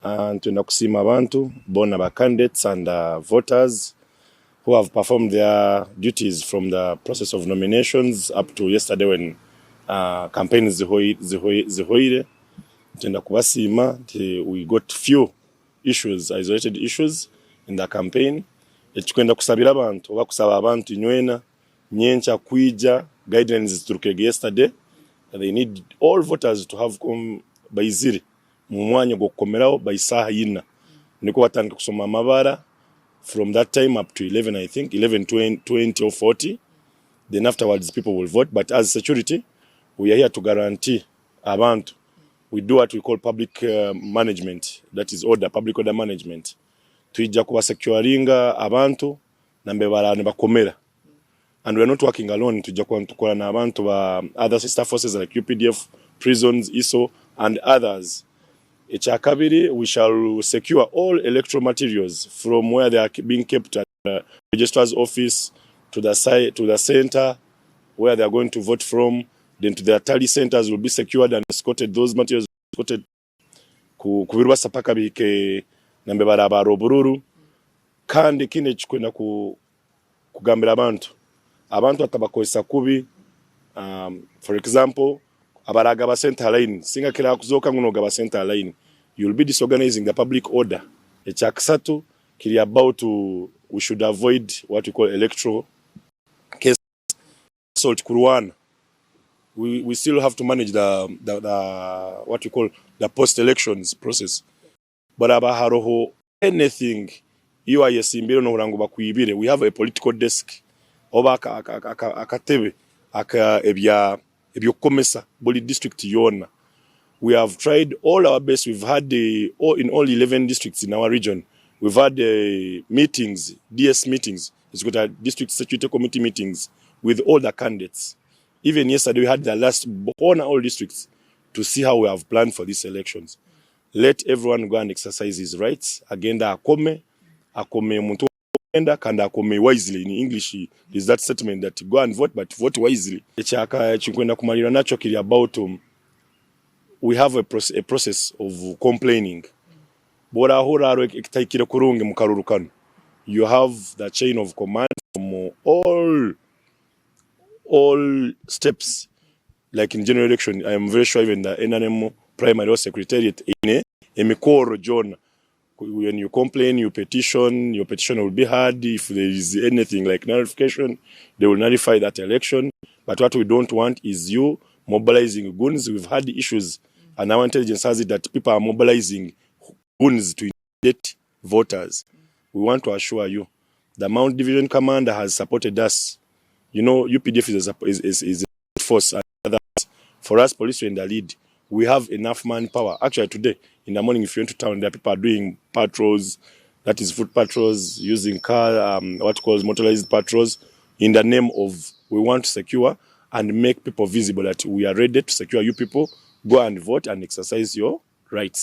Ntwenda kusiima abantu bona ba candidates and voters who have performed their duties from the process of nominations up to yesterday when campaigns zihoire. Ntwenda kubasiima we got few issues, isolated issues in the campaign. Ekikwenda kusabira abantu oba kusaba abantu nywena nyencha kwija guidelines turukege yesterday. They need all voters to have by ziri mu mwanya gokomeraho by saha yina niko batandika kusoma amabara from that time up to 11, I think 11, 20 or 40. Then afterwards people will vote, but as security we are here to guarantee abantu. We do what we call public management, that is order, public order management. Tuija kuba securinga abantu nambe barane bakomera. And we are not working alone. Tuija kuwa na abantu ba other sister forces like UPDF, prisons, ISO and others. Echakabiri, we shall secure all electoral materials from where they are being kept at the registrar's office to the site, to the center where they are going to vote from. Then to their tally centers will be secured and escorted. Those materials escorted kubirwa sapaka bike nambe baraba Omukaruuru. Kandi kine chikwenda kugambira abantu atabakoesa kubi. For example, abaraga ba center line singa kila kuzoka ngunoga ba center line, you'll be disorganizing the public order. Echaksatu kili about we should avoid what we call electoral case assault kurwana. We still have to manage the what we call the post-elections process. But abaharoho anything you are yesimbiro no rango bakuibire, we have a political desk oba akatebe aka ebyo komesa boli district yona. We have tried all our best. We've had in all 11 districts in our region. We've had meetings, DS meetings. It's got a district security committee meetings with all the candidates. Even yesterday, we had the last on all districts to see how we have planned for these elections. Let everyone go and exercise his rights. Agenda akome muntu agenda kanda akome wisely. In English, is that statement that go and vote, but vote wisely. Echaka chikwenda kumalira nacho kili about we have a process of complaining. Bora horaro ekitaikire kurunge Omukaruuru kanu. You have the chain of command from all steps, like in general election. I am very sure even the NNM primary secretariat in Emikoro John, when you complain, your petition will be heard. If there is anything like nullification, they will nullify that election. But what we don't want is you mobilizing goons. We've had issues, and our intelligence has it that people are mobilizing goons to intimidate voters. We want to assure you, the Mount Division Commander has supported us. You know, UPDF is a force. For us, police are in the lead. We have enough manpower. Actually, today, in the morning, if you went to town, there are people are doing patrols, that is foot patrols, using what calls motorized patrols, in the name of we want to secure and make people visible that we are ready to secure you people. Go and vote and exercise your rights.